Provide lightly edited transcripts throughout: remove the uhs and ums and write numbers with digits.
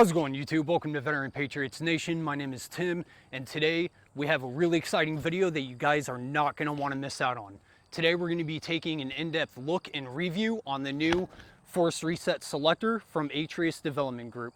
How's it going, YouTube? Welcome to Veteran Patriots Nation. My name is Tim, and today we have a really exciting video that you guys are not going to want to miss out on. Today we're going to be taking an in-depth look and review on the new Force Reset Selector from Atrius Development Group.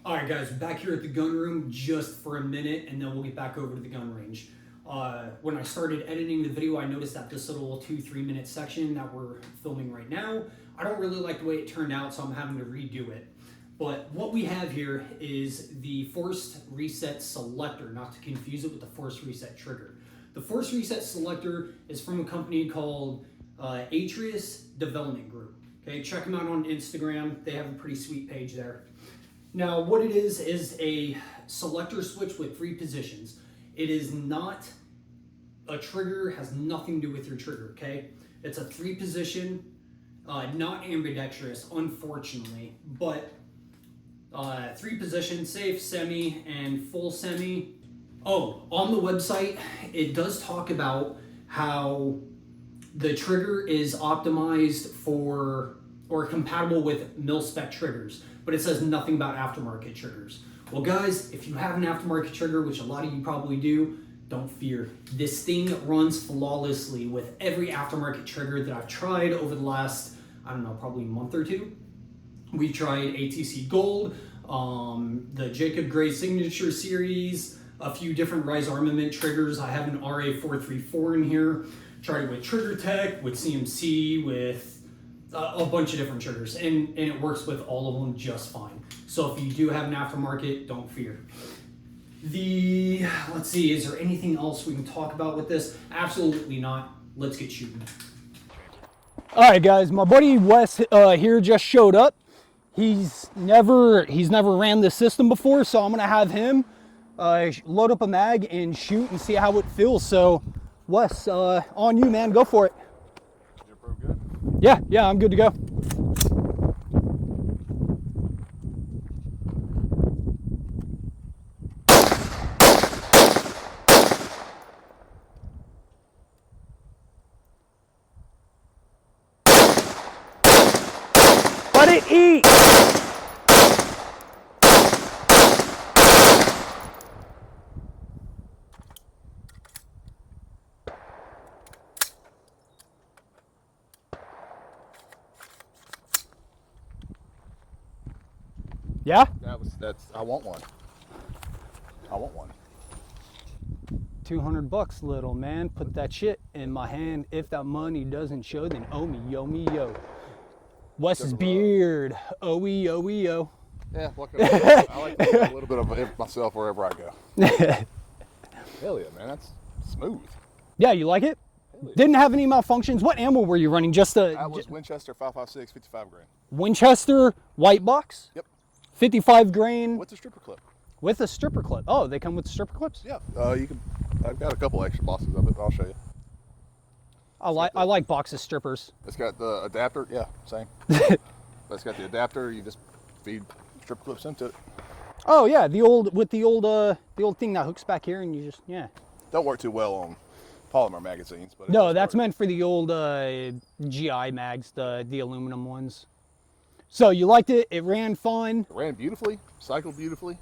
All right, guys, we're back here at the gun room just for a minute, and then we'll get back over to the gun range. When I started editing the video, I noticed that this little 2-3 minute section that we're filming right now, I don't really like the way it turned out, so I'm having to redo it. But what we have here is the Force Reset Selector, not to confuse it with the Force Reset Trigger. The Force Reset Selector is from a company called Atrius Development Group. Okay, check them out on Instagram. They have a pretty sweet page there. Now, what it is a selector switch with 3 positions. It is not a trigger, has nothing to do with your trigger, okay? It's a 3 position, not ambidextrous, unfortunately, but 3 position, safe, semi, and full semi. Oh, on the website, it does talk about how the trigger is optimized for or compatible with mil-spec triggers, but it says nothing about aftermarket triggers. Well, guys, if you have an aftermarket trigger, which a lot of you probably do, don't fear. This thing runs flawlessly with every aftermarket trigger that I've tried over the last, I don't know, probably a month or two. We've tried ATC Gold, the Gecko Gray Signature Series, a few different Rise Armament triggers. I have an RA434 in here. Tried it with Trigger Tech, with CMC, with a bunch of different triggers, and it works with all of them just fine. So if you do have an aftermarket, don't fear. Let's see, is there anything else we can talk about with this? Absolutely not. Let's get shooting. All right, guys, my buddy Wes here just showed up. He's never ran this system before, so I'm gonna have him load up a mag and shoot and see how it feels. So, Wes, on you, man. Go for it. You're pro good? Yeah, I'm good to go. Let it eat. Yeah? I want one. I want one. 200 bucks, little man. Put that shit in my hand. If that money doesn't show, then owe me, yo. Wes's beard. O-E-O-E-O. Yeah, I like to do a little bit of it myself wherever I go. Hell yeah, man. That's smooth. Yeah, you like it? Yeah. Didn't have any malfunctions. What ammo were you running? I was Winchester 5.56, 55 grain. Winchester white box? Yep. 55 grain. With a stripper clip. With a stripper clip. Oh, they come with stripper clips? Yeah. I've got a couple extra boxes of it, but I'll show you. I like boxes strippers. It's got the adapter. Yeah, same. But it's got the adapter. You just feed stripper clips into it. Oh yeah, the old thing that hooks back here, and you just Don't work too well on polymer magazines, but no, that's meant for the old GI mags, the aluminum ones. So you liked it? It ran fine. It ran beautifully, cycled beautifully.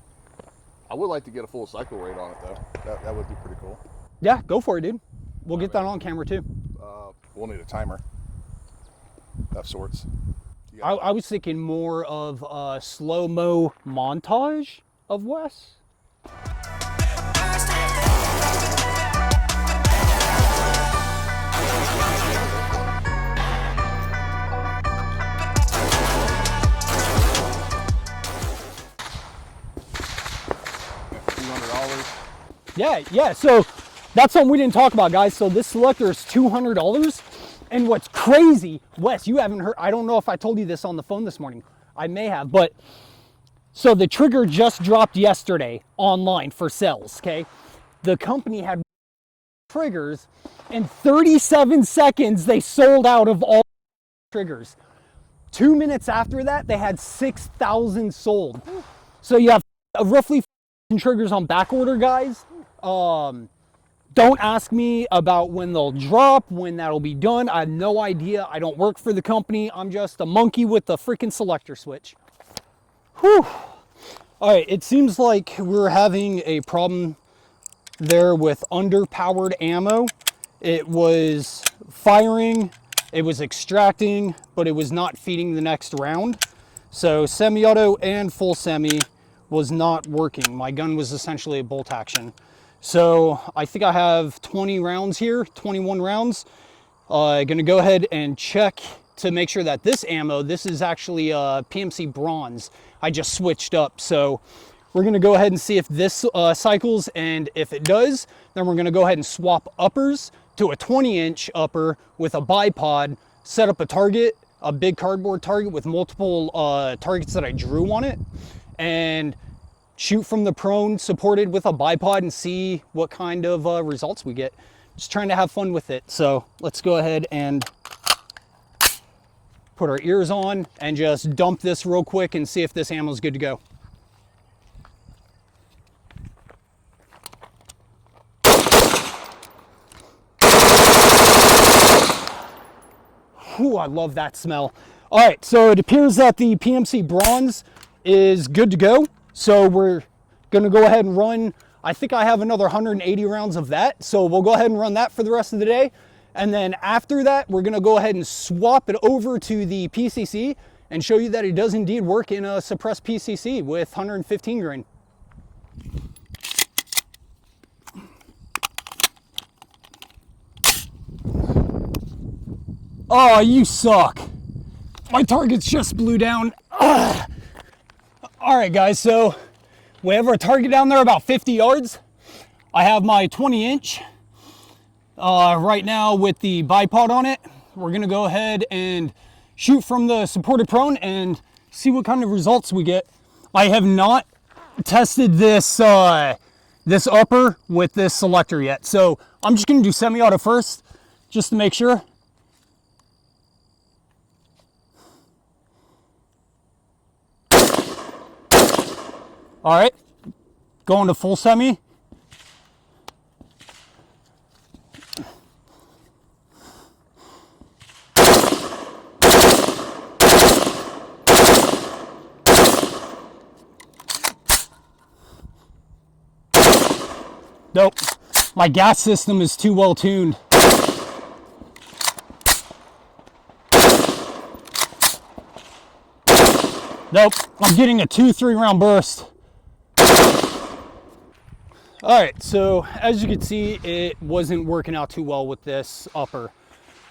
I would like to get a full cycle rate on it though. That would be pretty cool. Yeah, go for it, dude. We'll get that on camera too. We'll need a timer of sorts. I was thinking more of a slow-mo montage of Wes. $200. Yeah, so that's something we didn't talk about, guys. So this selector is $200. And what's crazy, Wes, you haven't heard, I don't know if I told you this on the phone this morning. I may have, but so the trigger just dropped yesterday online for sales, okay? The company had triggers. In 37 seconds, they sold out of all triggers. 2 minutes after that, they had 6,000 sold. So you have roughly triggers on back order, guys. Don't ask me about when they'll drop, when that'll be done. I have no idea. I don't work for the company. I'm just a monkey with a freaking selector switch. Whew. All right, it seems like we're having a problem there with underpowered ammo. It was firing, it was extracting, but it was not feeding the next round. So semi-auto and full semi was not working. My gun was essentially a bolt action. So I think I have 20 rounds here, 21 rounds. Gonna go ahead and check to make sure that this ammo, this is actually PMC bronze. I just switched up. So we're gonna go ahead and see if this cycles, and if it does, then we're gonna go ahead and swap uppers to a 20-inch upper with a bipod, set up a target, a big cardboard target with multiple targets that I drew on it, and shoot from the prone supported with a bipod and see what kind of results we get. Just trying to have fun with it. So let's go ahead and put our ears on and just dump this real quick and see if this ammo is good to go. Ooh, I love that smell. All right, so it appears that the PMC bronze is good to go. So we're gonna go ahead and run, I think I have another 180 rounds of that. So we'll go ahead and run that for the rest of the day. And then after that, we're gonna go ahead and swap it over to the PCC and show you that it does indeed work in a suppressed PCC with 115 grain. Oh, you suck. My targets just blew down. Ugh. All right, guys, so we have our target down there about 50 yards. I have my 20-inch right now with the bipod on it. We're gonna go ahead and shoot from the supported prone and see what kind of results we get. I have not tested this this upper with this selector yet, so I'm just gonna do semi-auto first, just to make sure. All right, going to full semi. Nope, my gas system is too well tuned. Nope, I'm getting a 2-3 round burst. All right, so as you can see, it wasn't working out too well with this upper.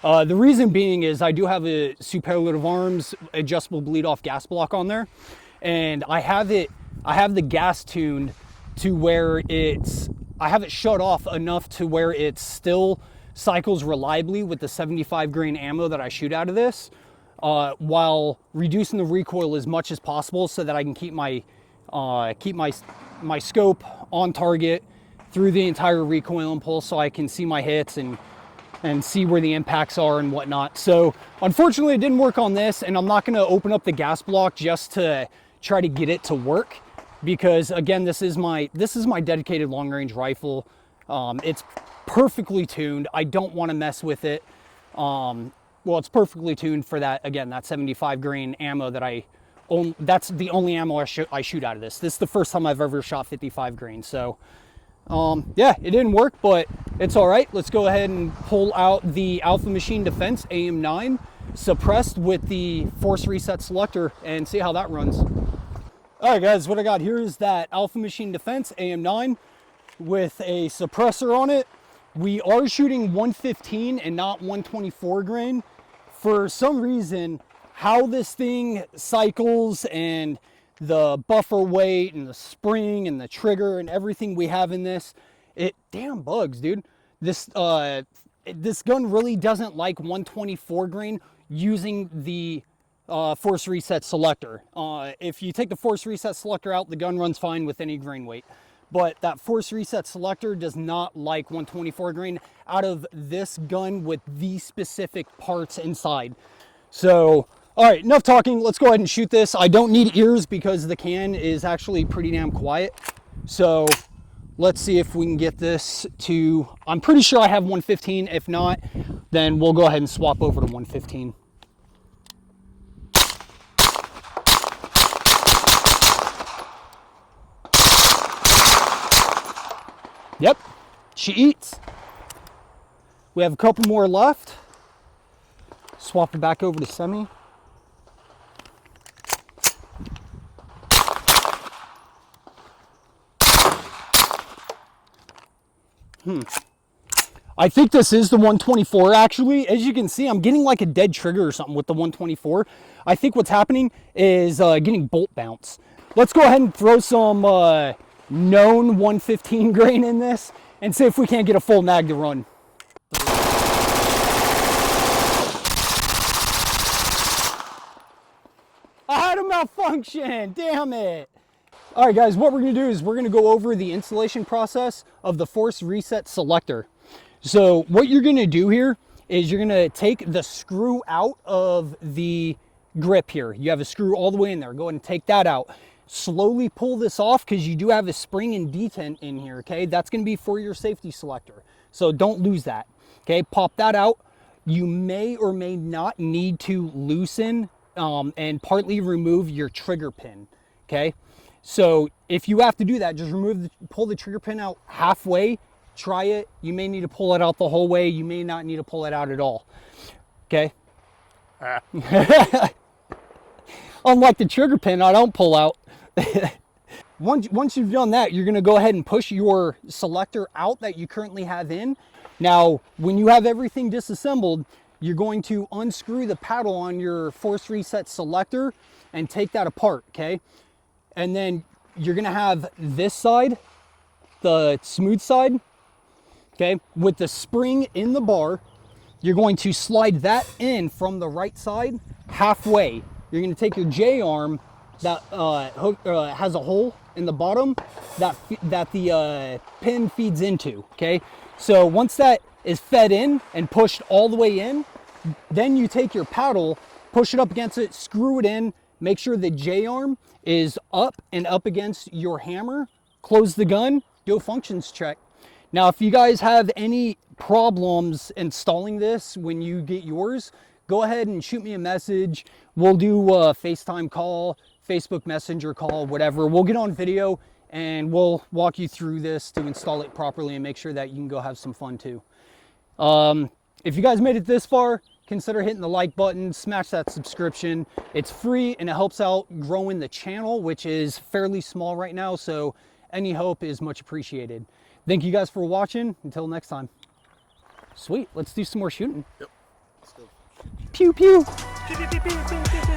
The reason being is I do have a superlative arms adjustable bleed off gas block on there, and I have the gas tuned to where I have it shut off enough to where it still cycles reliably with the 75 grain ammo that I shoot out of this, while reducing the recoil as much as possible so that I can keep my scope on target through the entire recoil impulse, so I can see my hits and see where the impacts are and whatnot. So unfortunately it didn't work on this, and I'm not going to open up the gas block just to try to get it to work, because again, this is my dedicated long range rifle. It's perfectly tuned. I don't want to mess with it. Well, it's perfectly tuned for that, again, that 75 grain ammo that that's the only ammo I shoot out of this. This is the first time I've ever shot 55 grain. So yeah, it didn't work, but it's all right. Let's go ahead and pull out the Alpha Machine Defense AM9 suppressed with the force reset selector and see how that runs. All right, guys, what I got here is that Alpha Machine Defense AM9 with a suppressor on it. We are shooting 115 and not 124 grain. For some reason, how this thing cycles and the buffer weight and the spring and the trigger and everything we have in this, it damn bugs, dude. This gun really doesn't like 124 grain using the force reset selector. If you take the force reset selector out, the gun runs fine with any grain weight. But that force reset selector does not like 124 grain out of this gun with these specific parts inside. So, all right, enough talking. Let's go ahead and shoot this. I don't need ears because the can is actually pretty damn quiet. So let's see if we can get this to, I'm pretty sure I have 115. If not, then we'll go ahead and swap over to 115. Yep, she eats. We have a couple more left. Swap it back over to semi. I think this is the 124 actually. As you can see, I'm getting like a dead trigger or something with the 124. I think what's happening is getting bolt bounce. Let's go ahead and throw some known 115 grain in this and see if we can't get a full mag to run. I had a malfunction, damn it. All right guys, what we're gonna do is we're gonna go over the installation process of the force reset selector. So what you're gonna do here is you're gonna take the screw out of the grip here. You have a screw all the way in there. Go ahead and take that out. Slowly pull this off because you do have a spring and detent in here, okay? That's gonna be for your safety selector. So don't lose that, okay? Pop that out. You may or may not need to loosen and partly remove your trigger pin, okay? So if you have to do that, just pull the trigger pin out halfway, try it. You may need to pull it out the whole way. You may not need to pull it out at all, okay? Unlike the trigger pin, I don't pull out. Once you've done that, you're gonna go ahead and push your selector out that you currently have in. Now, when you have everything disassembled, you're going to unscrew the paddle on your force reset selector and take that apart, okay? And then you're gonna have this side, the smooth side, okay? With the spring in the bar, you're going to slide that in from the right side halfway. You're gonna take your J-arm that has a hole in the bottom that the pin feeds into, okay? So once that is fed in and pushed all the way in, then you take your paddle, push it up against it, screw it in, make sure the J-arm is up and up against your hammer, close the gun, do a functions check. Now, if you guys have any problems installing this when you get yours, go ahead and shoot me a message. We'll do a FaceTime call, Facebook Messenger call, whatever. We'll get on video and we'll walk you through this to install it properly and make sure that you can go have some fun too. If you guys made it this far, consider hitting the like button, smash that subscription. It's free and it helps out growing the channel, which is fairly small right now, so any help is much appreciated. Thank you guys for watching. Until next time. Sweet, let's do some more shooting. Yep. Let's go. Pew pew. Pew, pew, pew, pew, pew, pew.